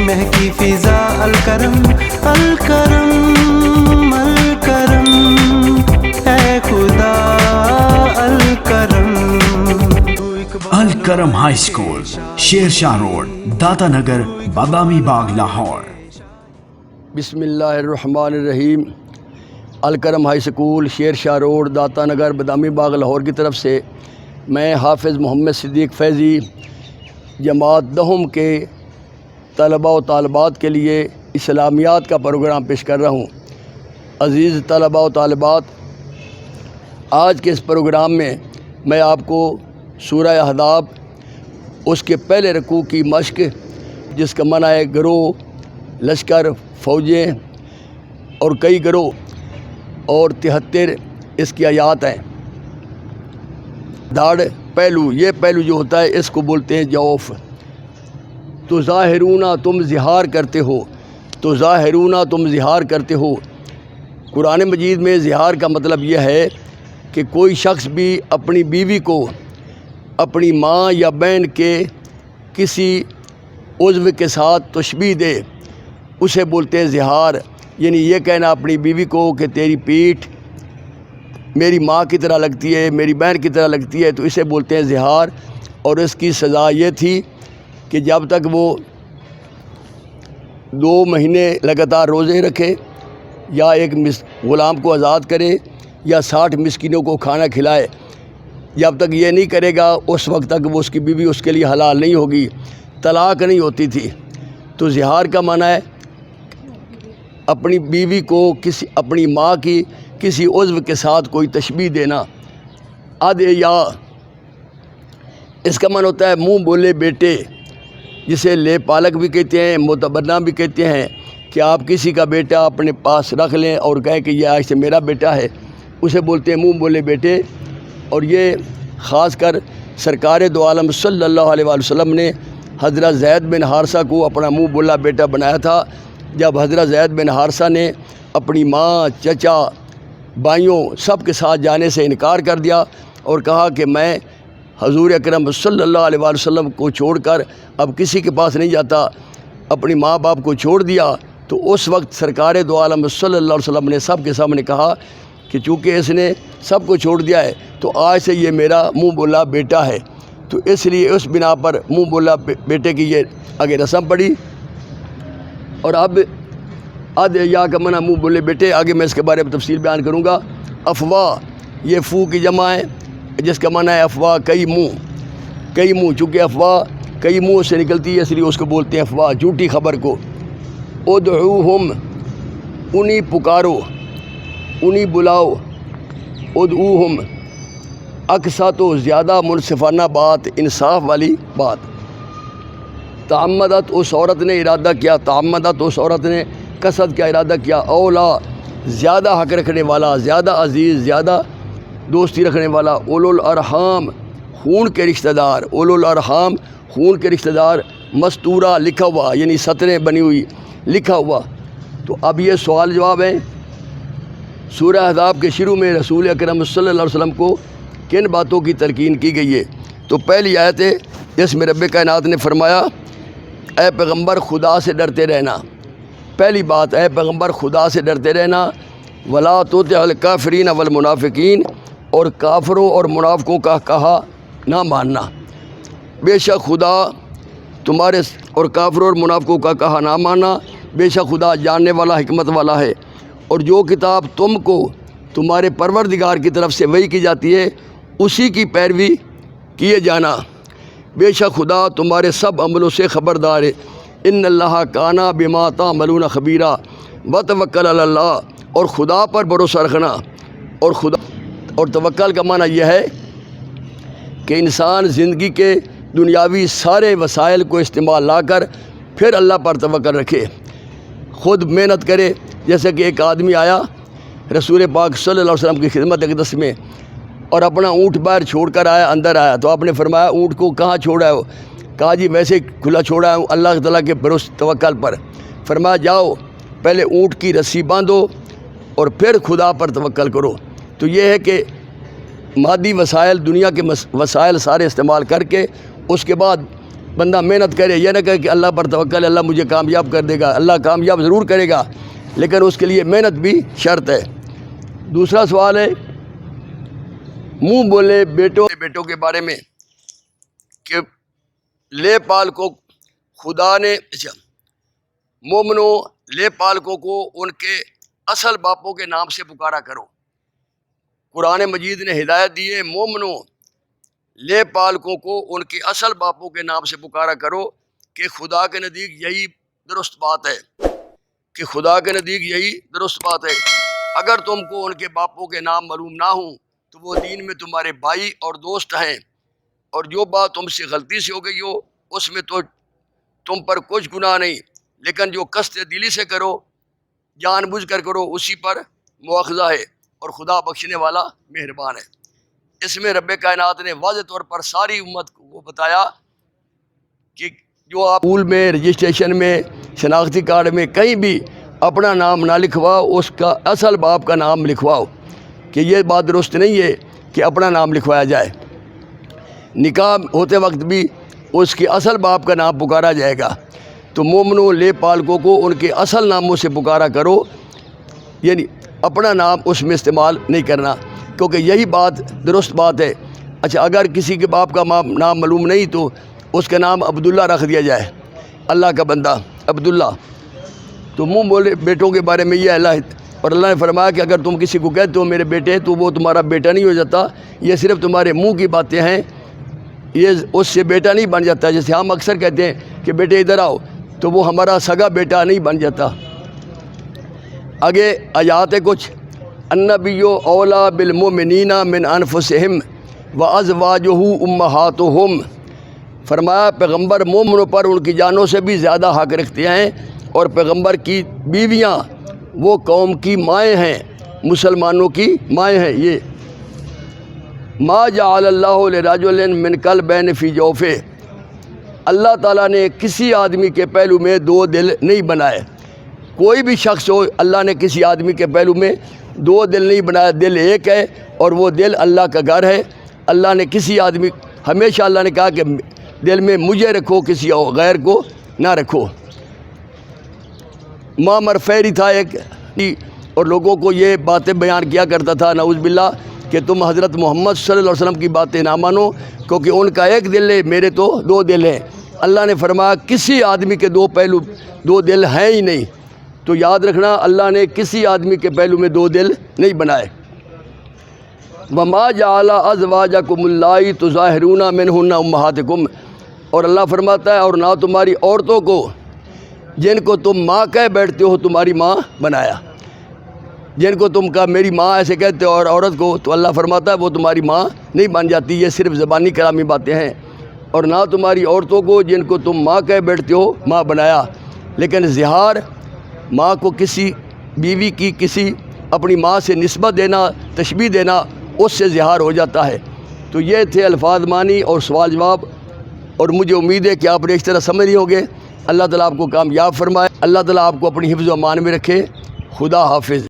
مہکی فضا الکرم الکرم الکرم اے خدا Al-Karam Al-Karam high school, Sher Shah road, داتا نگر، بادامی باغ، لاہور۔ بسم اللہ الرحمن الرحیم۔ Al-Karam high school, Sher Shah road, داتا نگر، بادامی باغ، لاہور کی طرف سے میں حافظ محمد صدیق فیضی جماعت دہم کے طلباء و طالبات کے لیے اسلامیات کا پروگرام پیش کر رہا ہوں۔ عزیز طلباء و طالبات، آج کے اس پروگرام میں میں آپ کو سورہ احزاب اس کے پہلے رکوع کی مشق، جس کا معنی ہے گروہ، لشکر، فوجیں اور کئی گروہ اور 73 اس کی آیات ہیں۔ دھاڑ پہلو، یہ پہلو جو ہوتا ہے اس کو بولتے ہیں جوف۔ تو ظاہرون، تم ظہار کرتے ہو، تو ظاہرون، تم ظہار کرتے ہو۔ قرآن مجید میں ظہار کا مطلب یہ ہے کہ کوئی شخص بھی اپنی بیوی کو اپنی ماں یا بہن کے کسی عضو کے ساتھ تشبیہ دے، اسے بولتے ہیں ظہار۔ یعنی یہ کہنا اپنی بیوی کو کہ تیری پیٹھ میری ماں کی طرح لگتی ہے، میری بہن کی طرح لگتی ہے، تو اسے بولتے ہیں ظہار۔ اور اس کی سزا یہ تھی کہ جب تک وہ 2 مہینے لگاتار روزے رکھے، یا ایک غلام کو آزاد کرے، یا 60 مسکینوں کو کھانا کھلائے، جب تک یہ نہیں کرے گا اس وقت تک وہ اس کی بیوی اس کے لیے حلال نہیں ہوگی، طلاق نہیں ہوتی تھی۔ تو ظہار کا معنی ہے اپنی بیوی کو اپنی ماں کی کسی عضو کے ساتھ کوئی تشبیہ دینا۔ یا اس کا معنی ہوتا ہے منہ بولے بیٹے، جسے لے پالک بھی کہتے ہیں، متبنہ بھی کہتے ہیں، کہ آپ کسی کا بیٹا اپنے پاس رکھ لیں اور کہیں کہ یہ آج سے میرا بیٹا ہے، اسے بولتے ہیں منہ بولے بیٹے۔ اور یہ خاص کر سرکار دو عالم صلی اللہ علیہ وآلہ وسلم نے حضرت زید بن حارثہ کو اپنا منہ بولا بیٹا بنایا تھا، جب حضرت زید بن حارثہ نے اپنی ماں، چچا، بھائیوں سب کے ساتھ جانے سے انکار کر دیا اور کہا کہ میں حضور اکرم صلی اللہ علیہ وآلہ وسلم کو چھوڑ کر اب کسی کے پاس نہیں جاتا، اپنی ماں باپ کو چھوڑ دیا، تو اس وقت سرکار دو عالم صلی اللہ علیہ وسلم نے سب کے سامنے کہا کہ چونکہ اس نے سب کو چھوڑ دیا ہے تو آج سے یہ میرا منہ بولا بیٹا ہے۔ تو اس لیے اس بنا پر منہ بولا بیٹے کی یہ آگے رسم پڑی۔ اور اب یا کا منع منہ بولے بیٹے، آگے میں اس کے بارے میں تفصیل بیان کروں گا۔ افواہ، یہ فو کی جمع ہے، جس کا معنی ہے افواہ، کئی منہ، چونکہ افواہ کئی منہ سے نکلتی ہے اس لیے اس کو بولتے ہیں افواہ، جھوٹی خبر کو۔ ادعوہم، انہیں پکارو، انہیں بلاؤ، ادعوہم، اقسط و زیادہ منصفانہ بات، انصاف والی بات۔ تعمدت، اس عورت نے ارادہ کیا، تعمدت، اس عورت نے قصد کیا، ارادہ کیا، اولا، زیادہ حق رکھنے والا، زیادہ عزیز، زیادہ دوستی رکھنے والا، اولو الارحام، خون کے رشتہ دار، اولو الارحام، خون کے رشتہ دار، مستورہ، لکھا ہوا، یعنی سطریں بنی ہوئی، لکھا ہوا۔ تو اب یہ سوال جواب ہے۔ سورہ احزاب کے شروع میں رسول اکرم صلی اللہ علیہ وسلم کو کن باتوں کی تلقین کی گئی ہے؟ تو پہلی آیت ہے جس میں رب کائنات نے فرمایا اے پیغمبر خدا سے ڈرتے رہنا۔ پہلی بات، اے پیغمبر خدا سے ڈرتے رہنا، ولا تطع الکافرین والمنافقین، اور کافروں اور منافقوں کا کہا نہ ماننا۔ بے شک خدا تمہارے اور کافروں اور منافقوں کا کہا نہ ماننا، بے شک خدا جاننے والا، حکمت والا ہے۔ اور جو کتاب تم کو تمہارے پروردگار کی طرف سے وحی کی جاتی ہے اسی کی پیروی کیے جانا، بے شک خدا تمہارے سب عملوں سے خبردار ہے۔ ان اللہ کان بما تعملون خبیرا، وتوکل علی اللہ، اور خدا پر بھروسہ رکھنا۔ اور توکل کا معنی یہ ہے کہ انسان زندگی کے دنیاوی سارے وسائل کو استعمال لا کر پھر اللہ پر توکل رکھے، خود محنت کرے۔ جیسے کہ ایک آدمی آیا رسول پاک صلی اللہ علیہ وسلم کی خدمت اقدس میں اور اپنا اونٹ باہر چھوڑ کر آیا، اندر آیا، تو آپ نے فرمایا اونٹ کو کہاں چھوڑا ہے ہو؟ کہا جی ویسے کھلا چھوڑا ہوں اللہ تعالیٰ کے بھروسے توکل پر۔ فرمایا جاؤ پہلے اونٹ کی رسی باندھو اور پھر خدا پر توکل کرو۔ تو یہ ہے کہ مادی وسائل، دنیا کے وسائل سارے استعمال کر کے اس کے بعد بندہ محنت کرے، یہ نہ کہے کہ اللہ پر توکل ہے، اللہ مجھے کامیاب کر دے گا۔ اللہ کامیاب ضرور کرے گا، لیکن اس کے لیے محنت بھی شرط ہے۔ دوسرا سوال ہے منہ بولے بیٹوں کے بارے میں کہ لے پالکوں خدا نے مومنوں لے پالکوں کو ان کے اصل باپوں کے نام سے پکارا کرو۔ قرآن مجید نے ہدایت دی ہے مومنوں لے پالکوں کو ان کے اصل باپوں کے نام سے پکارا کرو کہ خدا کے نزدیک یہی درست بات ہے، کہ خدا کے نزدیک یہی درست بات ہے۔ اگر تم کو ان کے باپوں کے نام معلوم نہ ہوں تو وہ دین میں تمہارے بھائی اور دوست ہیں، اور جو بات تم سے غلطی سے ہو گئی ہو اس میں تو تم پر کچھ گناہ نہیں، لیکن جو قصد دلی سے کرو، جان بوجھ کر کرو، اسی پر مواخذہ ہے، اور خدا بخشنے والا مہربان ہے۔ اس میں رب کائنات نے واضح طور پر ساری امت کو بتایا کہ جو آپ اسکول میں، رجسٹریشن میں، شناختی کارڈ میں کہیں بھی اپنا نام نہ لکھواؤ، اس کا اصل باپ کا نام لکھواؤ، کہ یہ بات درست نہیں ہے کہ اپنا نام لکھوایا جائے۔ نکاح ہوتے وقت بھی اس کے اصل باپ کا نام پکارا جائے گا۔ تو مومنوں لے پالکوں کو ان کے اصل ناموں سے پکارا کرو، یعنی اپنا نام اس میں استعمال نہیں کرنا، کیونکہ یہی بات درست بات ہے۔ اچھا، اگر کسی کے باپ کا نام معلوم نہیں تو اس کا نام عبداللہ رکھ دیا جائے، اللہ کا بندہ عبداللہ۔ تو منہ بولے بیٹوں کے بارے میں یہ اور اللہ نے فرمایا کہ اگر تم کسی کو کہتے ہو میرے بیٹے تو وہ تمہارا بیٹا نہیں ہو جاتا، یہ صرف تمہارے منہ کی باتیں ہیں، یہ اس سے بیٹا نہیں بن جاتا۔ جیسے ہم اکثر کہتے ہیں کہ بیٹے ادھر آؤ، تو وہ ہمارا سگا بیٹا نہیں بن جاتا۔ آگے آیات ہے کچھ، النبی اولیٰ بالمؤمنین من انفسہم وازواجہ امہاتہم، فرمایا پیغمبر مومنوں پر ان کی جانوں سے بھی زیادہ حق رکھتے ہیں، اور پیغمبر کی بیویاں وہ قوم کی مائیں ہیں، مسلمانوں کی مائیں ہیں۔ یہ ما جعل اللہ لرجل من قلبین فی جوفہ، اللہ تعالیٰ نے کسی آدمی کے پہلو میں دو دل نہیں بنائے۔ کوئی بھی شخص ہو، اللہ نے کسی آدمی کے پہلو میں دو دل نہیں بنایا، دل ایک ہے، اور وہ دل اللہ کا گھر ہے۔ اللہ نے کسی آدمی، ہمیشہ اللہ نے کہا کہ دل میں مجھے رکھو، کسی غیر کو نہ رکھو۔ معمر فہری تھا ایک، اور لوگوں کو یہ باتیں بیان کیا کرتا تھا، نعوذ باللہ، کہ تم حضرت محمد صلی اللہ علیہ وسلم کی باتیں نہ مانو، کیونکہ ان کا ایک دل ہے، میرے تو دو دل ہیں۔ اللہ نے فرمایا کسی آدمی کے دو دل ہیں ہی نہیں۔ تو یاد رکھنا، اللہ نے کسی آدمی کے پہلو میں دو دل نہیں بنائے۔ وَمَا جَعَلَ أَزْوَاجَكُمُ اللَّائِي تُظَاهِرُونَ مِنْهُنَّ أُمَّهَاتِكُمْ، اور اللہ فرماتا ہے اور نہ تمہاری عورتوں کو جن کو تم ماں کہہ بیٹھتے ہو تمہاری ماں بنایا، جن کو تم کا میری ماں ایسے کہتے ہو، اور عورت کو تو اللہ فرماتا ہے وہ تمہاری ماں نہیں بن جاتی، یہ صرف زبانی کلامی باتیں ہیں۔ اور نہ تمہاری عورتوں کو جن کو تم ماں کہہ بیٹھتے ہو ماں بنایا، لیکن زہار ماں کو کسی بیوی کی کسی اپنی ماں سے نسبت دینا، تشبیہ دینا، اس سے زہار ہو جاتا ہے۔ تو یہ تھے الفاظ معنی اور سوال جواب، اور مجھے امید ہے کہ آپ نے اس طرح سمجھ رہے ہوں گے۔ اللہ تعالیٰ آپ کو کامیاب فرمائے، اللہ تعالیٰ آپ کو اپنی حفظ و امان میں رکھے۔ خدا حافظ۔